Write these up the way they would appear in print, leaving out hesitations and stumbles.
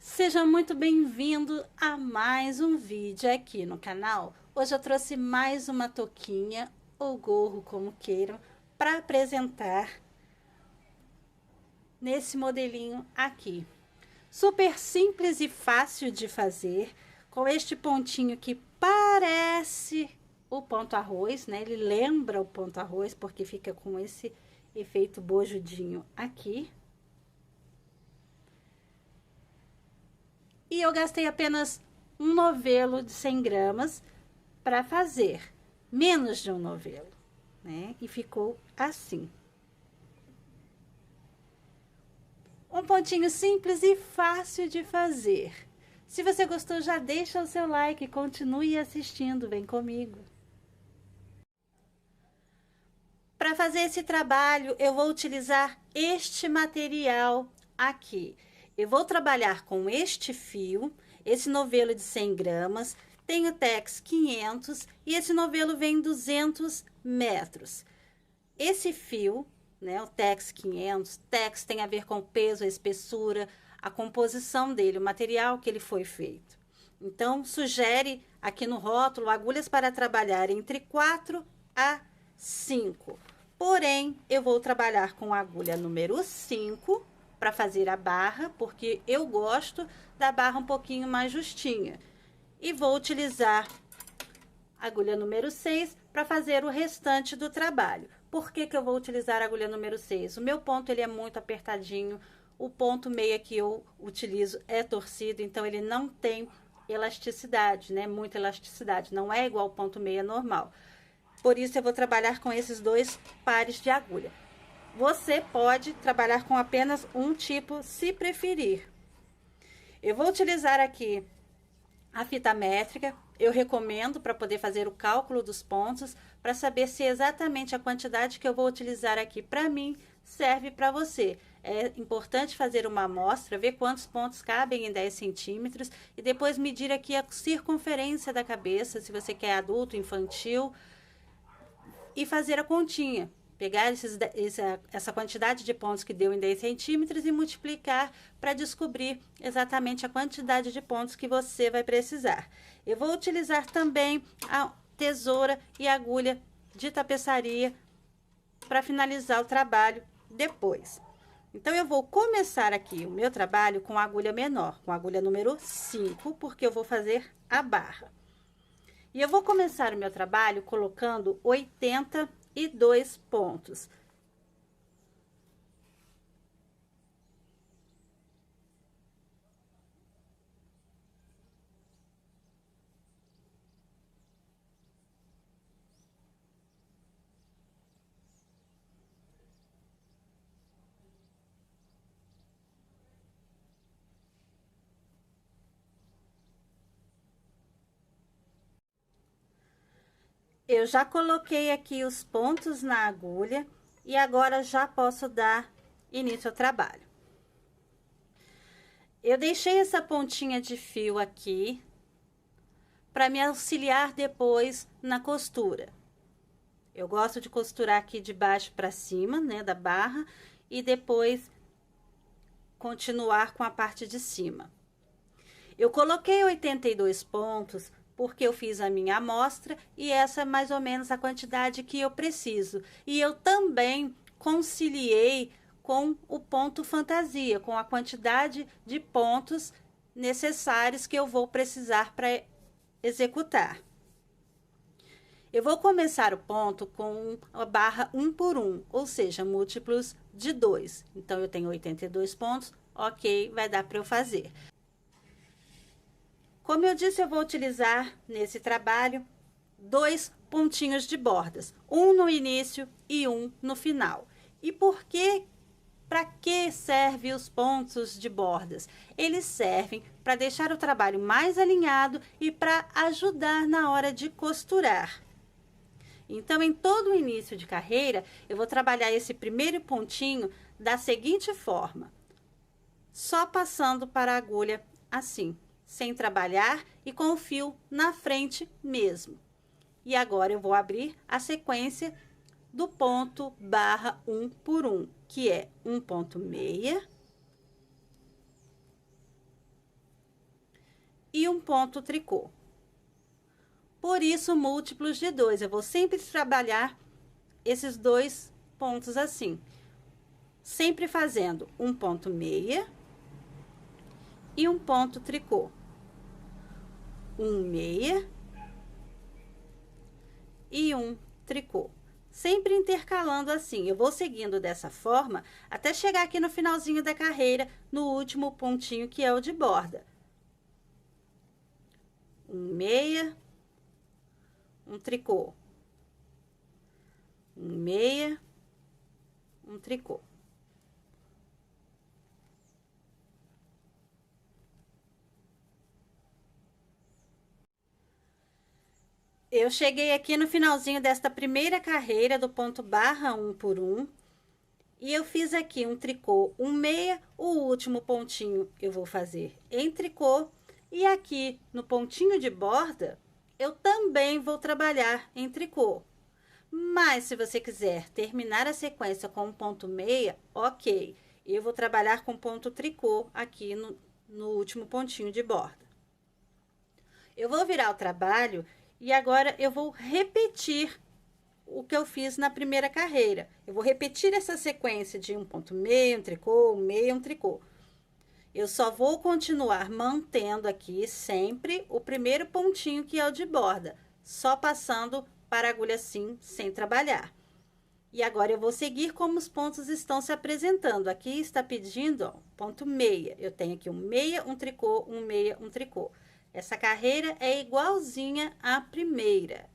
Seja muito bem-vindo a mais um vídeo aqui no canal. Hoje eu trouxe mais uma touquinha ou gorro, como queiram, para apresentar nesse modelinho aqui. Super simples e fácil de fazer, com este pontinho que parece o ponto arroz, né? Ele lembra o ponto arroz porque fica com esse efeito bojudinho aqui. E eu gastei apenas um novelo de 100 gramas para fazer, menos de um novelo, né? E ficou assim. Um pontinho simples e fácil de fazer. Se você gostou, já deixa o seu like e continue assistindo, vem comigo. Para fazer esse trabalho, eu vou utilizar este material aqui. Eu vou trabalhar com este fio, esse novelo de 100 gramas, tem o Tex 500 e esse novelo vem 200 metros. Esse fio, né, o Tex 500, Tex tem a ver com o peso, a espessura, a composição dele, o material que ele foi feito. Então, sugere aqui no rótulo agulhas para trabalhar entre 4 a 5. Porém, eu vou trabalhar com a agulha número 5 para fazer a barra, porque eu gosto da barra um pouquinho mais justinha. E vou utilizar a agulha número 6 para fazer o restante do trabalho. Por que que eu vou utilizar a agulha número 6? O meu ponto ele é muito apertadinho, o ponto meia que eu utilizo é torcido, então ele não tem elasticidade, né? Muita elasticidade, não é igual ao ponto meia normal. Por isso eu vou trabalhar com esses dois pares de agulha. Você pode trabalhar com apenas um tipo, se preferir. Eu vou utilizar aqui a fita métrica. Eu recomendo para poder fazer o cálculo dos pontos, para saber se exatamente a quantidade que eu vou utilizar aqui para mim serve para você. É importante fazer uma amostra, ver quantos pontos cabem em 10 centímetros e depois medir aqui a circunferência da cabeça, se você quer adulto, infantil, e fazer a continha. Pegar essa quantidade de pontos que deu em 10 centímetros e multiplicar para descobrir exatamente a quantidade de pontos que você vai precisar. Eu vou utilizar também a tesoura e a agulha de tapeçaria para finalizar o trabalho depois. Então, eu vou começar aqui o meu trabalho com a agulha menor, com a agulha número 5, porque eu vou fazer a barra. E eu vou começar o meu trabalho colocando 82 pontos. Eu já coloquei aqui os pontos na agulha e agora já posso dar início ao trabalho. Eu deixei essa pontinha de fio aqui para me auxiliar depois na costura. Eu gosto de costurar aqui de baixo para cima, né, da barra, e depois continuar com a parte de cima. Eu coloquei 82 pontos porque eu fiz a minha amostra e essa é mais ou menos a quantidade que eu preciso. E eu também conciliei com o ponto fantasia, com a quantidade de pontos necessários que eu vou precisar para executar. Eu vou começar o ponto com a barra 1 por 1, ou seja, múltiplos de 2. Então, eu tenho 82 pontos, ok, vai dar para eu fazer. Como eu disse, eu vou utilizar nesse trabalho 2 pontinhos de bordas, um no início e um no final. E por que, para que servem os pontos de bordas? Eles servem para deixar o trabalho mais alinhado e para ajudar na hora de costurar. Então, em todo o início de carreira, eu vou trabalhar esse primeiro pontinho da seguinte forma, só passando para a agulha assim, sem trabalhar e com o fio na frente mesmo. E agora eu vou abrir a sequência do ponto barra 1 por 1, que é um ponto meia, e um ponto tricô. Por isso, múltiplos de 2. Eu vou sempre trabalhar esses 2 pontos assim. Sempre fazendo um ponto meia e um ponto tricô. Um meia e um tricô. Sempre intercalando assim. Eu vou seguindo dessa forma até chegar aqui no finalzinho da carreira, no último pontinho que é o de borda. Um meia, um tricô. Um meia, um tricô. Eu cheguei aqui no finalzinho desta primeira carreira do ponto barra 1 por 1 e eu fiz aqui um tricô, um meia, o último pontinho eu vou fazer em tricô e aqui no pontinho de borda eu também vou trabalhar em tricô. Mas se você quiser terminar a sequência com um ponto meia, ok, eu vou trabalhar com ponto tricô aqui no último pontinho de borda. Eu vou virar o trabalho e agora eu vou repetir o que eu fiz na primeira carreira. Eu vou repetir essa sequência de um ponto meio, um tricô, um meio, um tricô. Eu só vou continuar mantendo aqui sempre o primeiro pontinho que é o de borda, só passando para a agulha assim, sem trabalhar. E agora eu vou seguir como os pontos estão se apresentando. Aqui está pedindo, ó, ponto meia. Eu tenho aqui um meia, um tricô, um meia, um tricô. Essa carreira é igualzinha à primeira.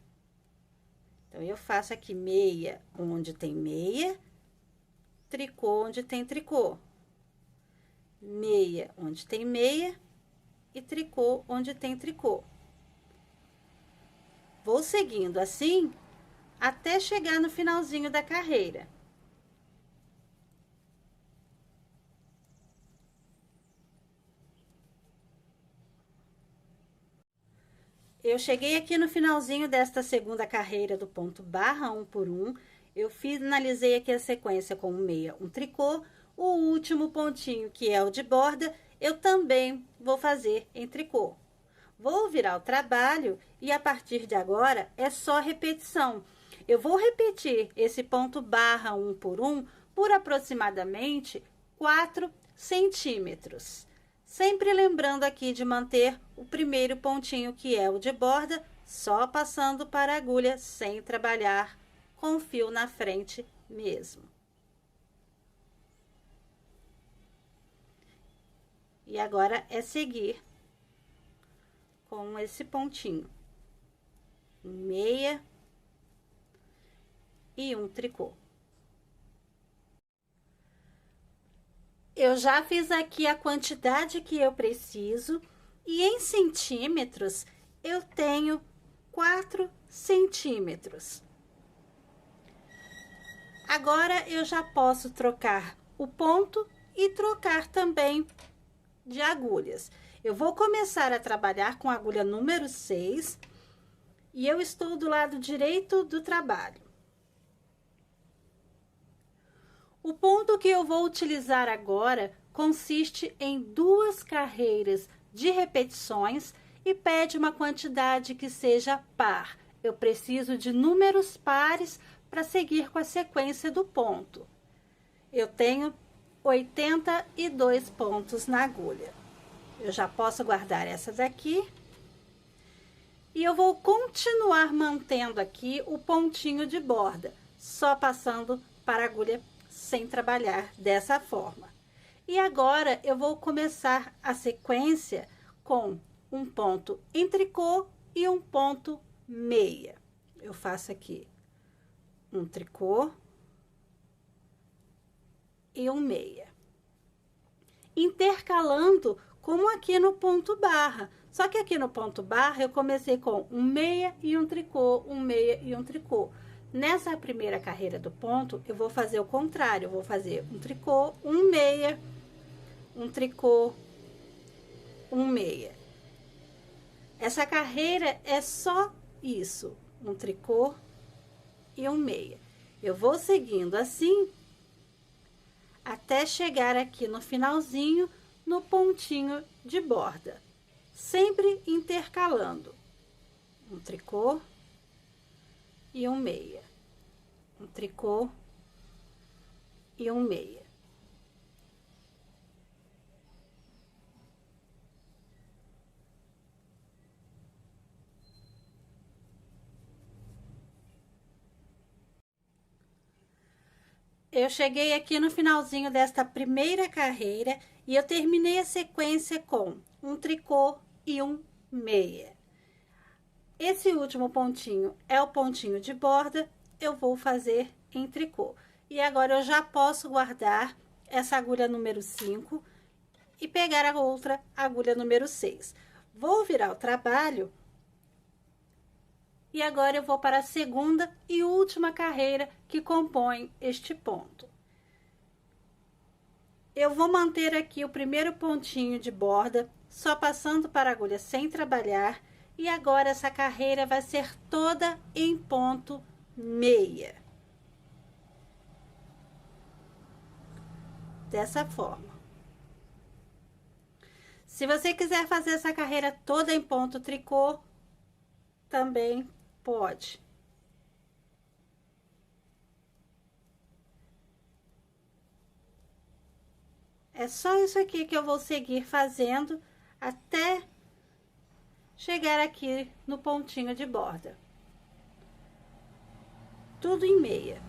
Então, eu faço aqui meia onde tem meia, tricô onde tem tricô. Meia onde tem meia e tricô onde tem tricô. Vou seguindo assim até chegar no finalzinho da carreira. Eu cheguei aqui no finalzinho desta segunda carreira do ponto barra 1 por 1. Eu finalizei aqui a sequência com um meia, um tricô. O último pontinho, que é o de borda, eu também vou fazer em tricô. Vou virar o trabalho e a partir de agora é só repetição. Eu vou repetir esse ponto barra 1 por aproximadamente 4 centímetros. Sempre lembrando aqui de manter o primeiro pontinho, que é o de borda, só passando para a agulha sem trabalhar com o fio na frente mesmo. E agora é seguir com esse pontinho. Meia e um tricô. Eu já fiz aqui a quantidade que eu preciso e em centímetros eu tenho 4 centímetros. Agora eu já posso trocar o ponto e trocar também de agulhas. Eu vou começar a trabalhar com a agulha número 6 e eu estou do lado direito do trabalho. O ponto que eu vou utilizar agora consiste em 2 carreiras de repetições e pede uma quantidade que seja par. Eu preciso de números pares para seguir com a sequência do ponto. Eu tenho 82 pontos na agulha. Eu já posso guardar essa daqui. E eu vou continuar mantendo aqui o pontinho de borda, só passando para a agulha sem trabalhar dessa forma. E agora eu vou começar a sequência com um ponto em tricô e um ponto meia. Eu faço aqui um tricô e um meia, intercalando como aqui no ponto barra. Só que aqui no ponto barra eu comecei com um meia e um tricô, um meia e um tricô. Nessa primeira carreira do ponto, eu vou fazer o contrário. Eu vou fazer um tricô, um meia, um tricô, um meia. Essa carreira é só isso, um tricô e um meia. Eu vou seguindo assim, até chegar aqui no finalzinho, no pontinho de borda. sempre intercalando um tricô e um meia, um tricô e um meia. Eu cheguei aqui no finalzinho desta primeira carreira e eu terminei a sequência com um tricô e um meia. Esse último pontinho é o pontinho de borda, eu vou fazer em tricô. E agora eu já posso guardar essa agulha número 5 e pegar a outra agulha número 6. Vou virar o trabalho e agora eu vou para a segunda e última carreira que compõe este ponto. Eu vou manter aqui o primeiro pontinho de borda, só passando para a agulha sem trabalhar, e agora essa carreira vai ser toda em ponto meia. Dessa forma. Se você quiser fazer essa carreira toda em ponto tricô, também pode. É só isso aqui que eu vou seguir fazendo até chegar aqui no pontinho de borda. Tudo em meia.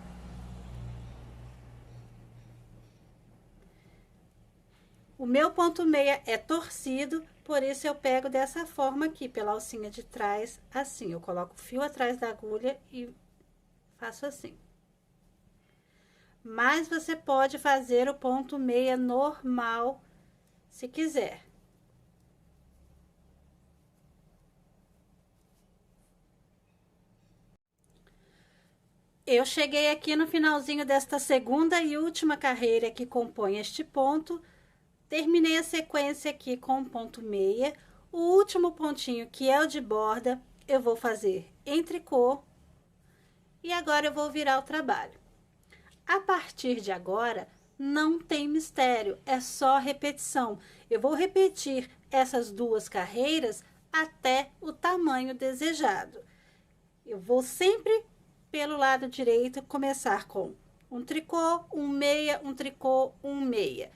O meu ponto meia é torcido, por isso eu pego dessa forma aqui, pela alcinha de trás, assim. Eu coloco o fio atrás da agulha e faço assim. Mas você pode fazer o ponto meia normal, se quiser. Eu cheguei aqui no finalzinho desta segunda e última carreira que compõe este ponto. Terminei a sequência aqui com ponto meia. O último pontinho, que é o de borda, eu vou fazer em tricô. E agora eu vou virar o trabalho. A partir de agora, não tem mistério, é só repetição. Eu vou repetir essas duas carreiras até o tamanho desejado. Eu vou sempre pelo lado direito começar com um tricô, um meia, um tricô, um meia.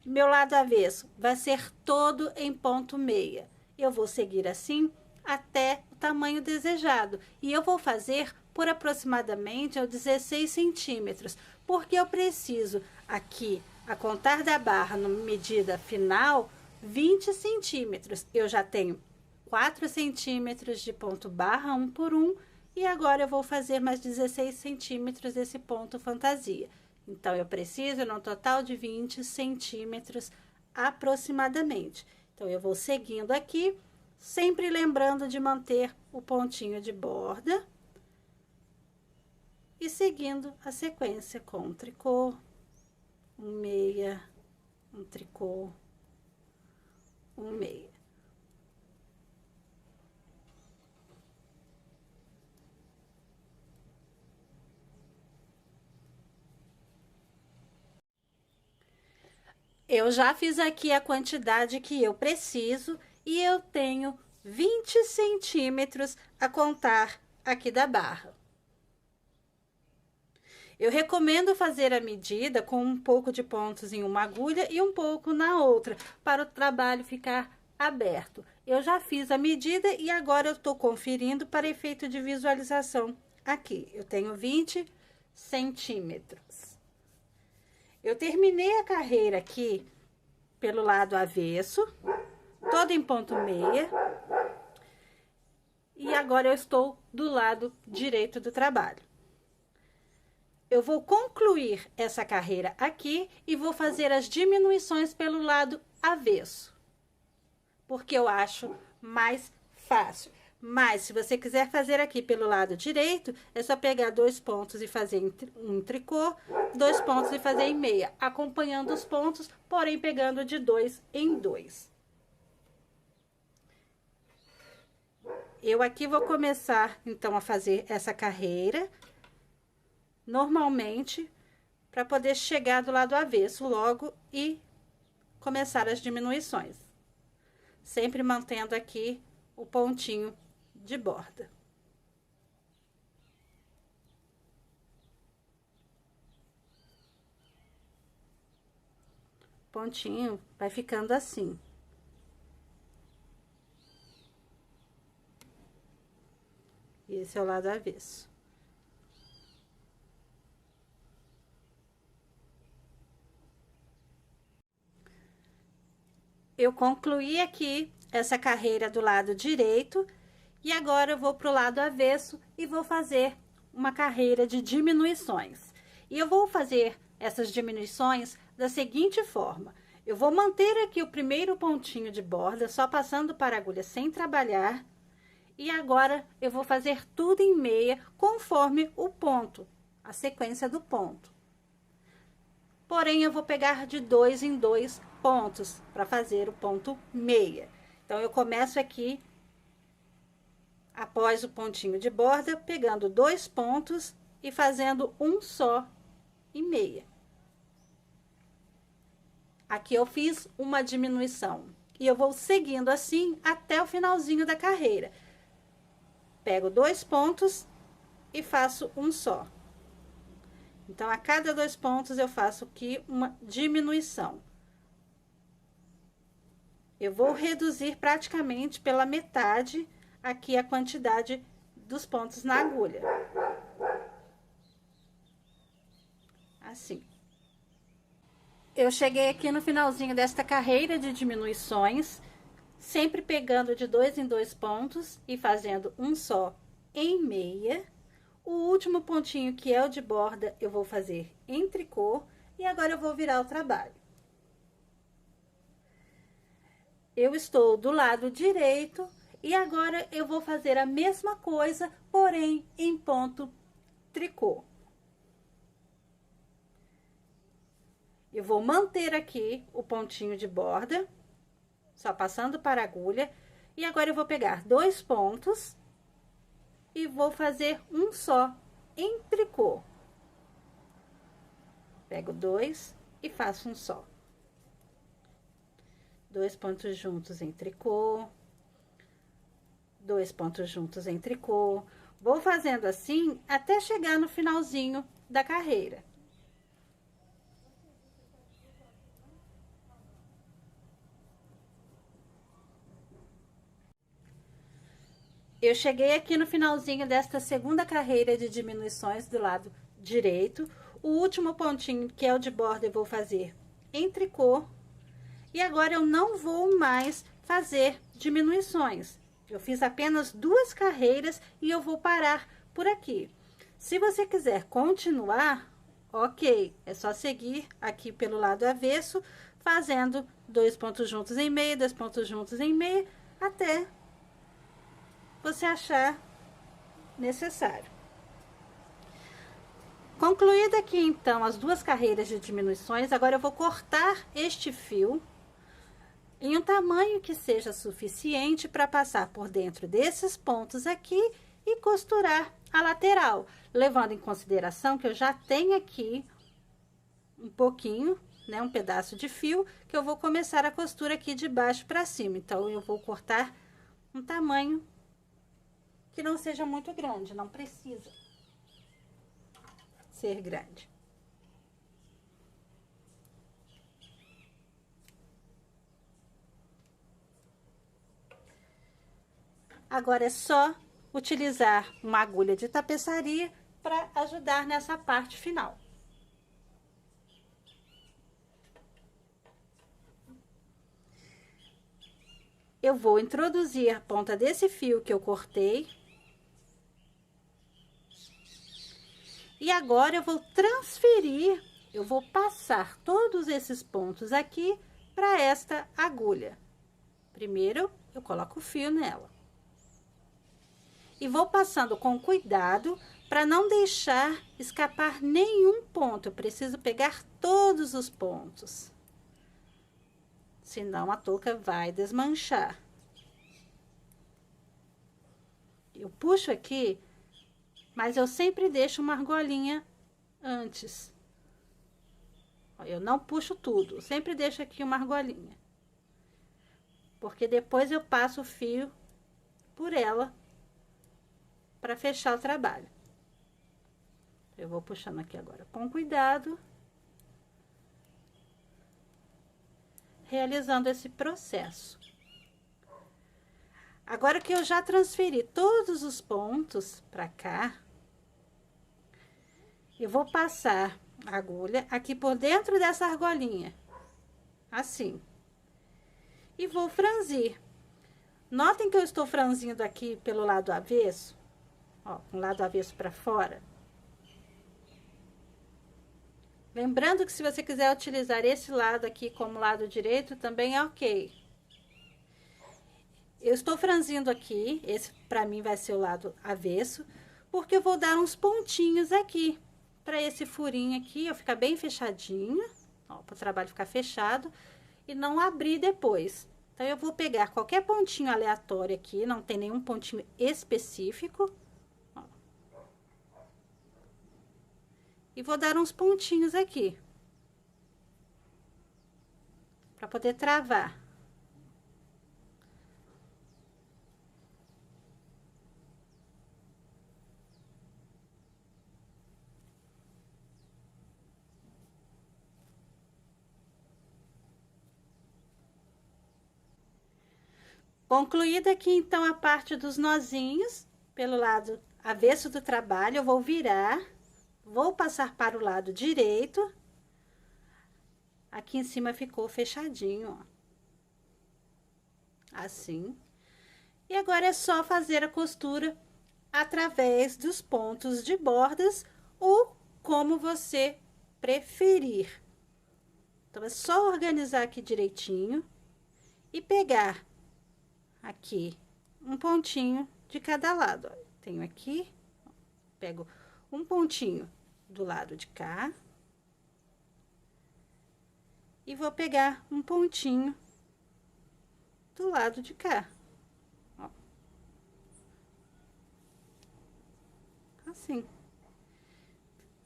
Meu lado avesso vai ser todo em ponto meia. Eu vou seguir assim até o tamanho desejado. E eu vou fazer por aproximadamente 16 centímetros, porque eu preciso aqui, a contar da barra, na medida final, 20 centímetros. Eu já tenho 4 centímetros de ponto barra, 1 por 1, e agora eu vou fazer mais 16 centímetros desse ponto fantasia. Então, eu preciso no total de 20 centímetros aproximadamente. Então, eu vou seguindo aqui, sempre lembrando de manter o pontinho de borda. E seguindo a sequência com um tricô, um meia, um tricô, um meia. Eu já fiz aqui a quantidade que eu preciso e eu tenho 20 centímetros a contar aqui da barra. Eu recomendo fazer a medida com um pouco de pontos em uma agulha e um pouco na outra, para o trabalho ficar aberto. Eu já fiz a medida e agora eu estou conferindo para efeito de visualização aqui. Eu tenho 20 centímetros. Eu terminei a carreira aqui pelo lado avesso, todo em ponto meia. E agora eu estou do lado direito do trabalho. Eu vou concluir essa carreira aqui e vou fazer as diminuições pelo lado avesso, porque eu acho mais fácil. Mas, se você quiser fazer aqui pelo lado direito, é só pegar 2 pontos e fazer um tricô, 2 pontos e fazer em meia, acompanhando os pontos, porém pegando de 2 em 2. Eu aqui vou começar, então, a fazer essa carreira normalmente, para poder chegar do lado avesso logo e começar as diminuições. sempre mantendo aqui o pontinho de borda. Pontinho vai ficando assim. E esse é o lado avesso. Eu concluí aqui essa carreira do lado direito e agora eu vou pro lado avesso e vou fazer uma carreira de diminuições. E eu vou fazer essas diminuições da seguinte forma: eu vou manter aqui o primeiro pontinho de borda, só passando para a agulha sem trabalhar, e agora eu vou fazer tudo em meia conforme o ponto, a sequência do ponto. Porém, eu vou pegar de 2 em 2 pontos para fazer o ponto meia. Então, eu começo aqui, após o pontinho de borda, pegando 2 pontos e fazendo um só em meia. Aqui eu fiz uma diminuição e eu vou seguindo assim até o finalzinho da carreira. Pego 2 pontos e faço um só. Então, a cada 2 pontos, eu faço aqui uma diminuição. Eu vou reduzir praticamente pela metade aqui a quantidade dos pontos na agulha. Assim. Eu cheguei aqui no finalzinho desta carreira de diminuições, sempre pegando de 2 em 2 pontos e fazendo um só em meia. O último pontinho, que é o de borda, eu vou fazer em tricô e agora eu vou virar o trabalho. Eu estou do lado direito e agora eu vou fazer a mesma coisa, porém em ponto tricô. Eu vou manter aqui o pontinho de borda, só passando para a agulha, e agora eu vou pegar 2 pontos e vou fazer um só em tricô. Pego 2 e faço um só. 2 pontos juntos em tricô. 2 pontos juntos em tricô. Vou fazendo assim até chegar no finalzinho da carreira. Eu cheguei aqui no finalzinho desta segunda carreira de diminuições do lado direito. O último pontinho, que é o de borda, eu vou fazer em tricô. E agora eu não vou mais fazer diminuições. Eu fiz apenas 2 carreiras e eu vou parar por aqui. Se você quiser continuar, ok, é só seguir aqui pelo lado avesso, fazendo 2 pontos juntos em meia, 2 pontos juntos em meia, até você achar necessário. Concluída aqui, então, as 2 carreiras de diminuições, agora eu vou cortar este fio em um tamanho que seja suficiente para passar por dentro desses pontos aqui e costurar a lateral, levando em consideração que eu já tenho aqui um pouquinho, né, um pedaço de fio, que eu vou começar a costura aqui de baixo para cima. Então, eu vou cortar um tamanho que não seja muito grande, não precisa ser grande. Agora é só utilizar uma agulha de tapeçaria para ajudar nessa parte final. Eu vou introduzir a ponta desse fio que eu cortei. E agora eu vou transferir, eu vou passar todos esses pontos aqui para esta agulha. Primeiro, eu coloco o fio nela. E vou passando com cuidado para não deixar escapar nenhum ponto. Eu preciso pegar todos os pontos. Senão a touca vai desmanchar. Eu puxo aqui, mas eu sempre deixo uma argolinha antes. Eu não puxo tudo, sempre deixo aqui uma argolinha. porque depois eu passo o fio por ela para fechar o trabalho. Eu vou puxando aqui agora com cuidado, realizando esse processo. Agora que eu já transferi todos os pontos para cá, eu vou passar a agulha aqui por dentro dessa argolinha, assim, e vou franzir. Notem que eu estou franzindo aqui pelo lado avesso, ó, com o lado avesso para fora. Lembrando que se você quiser utilizar esse lado aqui como lado direito, também é ok. Eu estou franzindo aqui, esse para mim vai ser o lado avesso, porque eu vou dar uns pontinhos aqui, para esse furinho aqui, ó, ficar bem fechadinho, ó, para o trabalho ficar fechado e não abrir depois. Então, eu vou pegar qualquer pontinho aleatório aqui, não tem nenhum pontinho específico, ó, e vou dar uns pontinhos aqui, para poder travar. Concluída aqui, então, a parte dos nozinhos, pelo lado avesso do trabalho, eu vou virar, vou passar para o lado direito. Aqui em cima ficou fechadinho, ó. Assim. E agora é só fazer a costura através dos pontos de bordas ou como você preferir. Então, é só organizar aqui direitinho e pegar aqui um pontinho de cada lado, ó. Tenho aqui, pego um pontinho do lado de cá e vou pegar um pontinho do lado de cá, ó. Assim.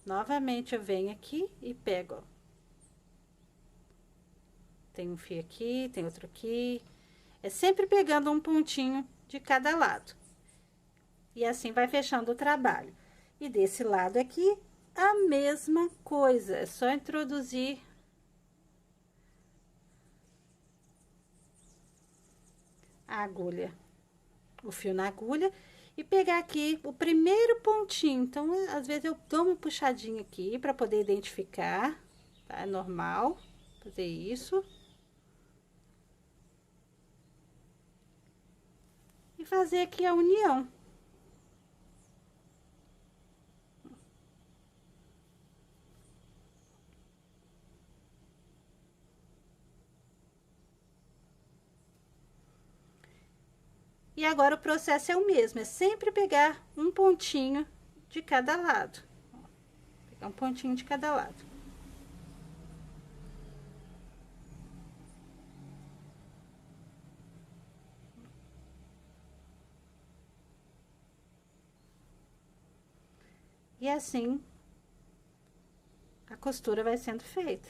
Novamente eu venho aqui e pego, ó. Tem um fio aqui, tem outro aqui. É sempre pegando um pontinho de cada lado. E assim vai fechando o trabalho. E desse lado aqui, a mesma coisa. É só introduzir a agulha, o fio na agulha, e pegar aqui o primeiro pontinho. Então, às vezes eu dou uma puxadinha aqui para poder identificar, tá? É normal fazer isso. E fazer aqui a união. E agora o processo é o mesmo, é sempre pegar um pontinho de cada lado. Pegar um pontinho de cada lado. E assim, a costura vai sendo feita.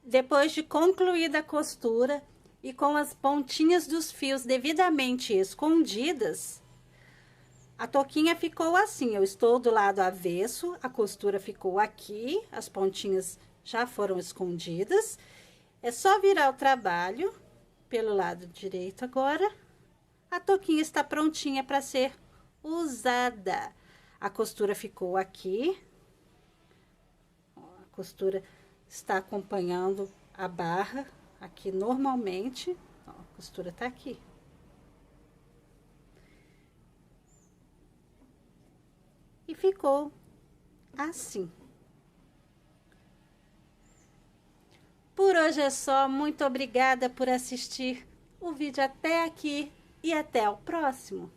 Depois de concluída a costura e com as pontinhas dos fios devidamente escondidas, a touquinha ficou assim. Eu estou do lado avesso, a costura ficou aqui, as pontinhas já foram escondidas. É só virar o trabalho pelo lado direito agora. A touquinha está prontinha para ser usada. A costura ficou aqui. A costura está acompanhando a barra aqui normalmente. Ó, a costura tá aqui. E ficou assim. Por hoje é só. Muito obrigada por assistir o vídeo até aqui e até o próximo.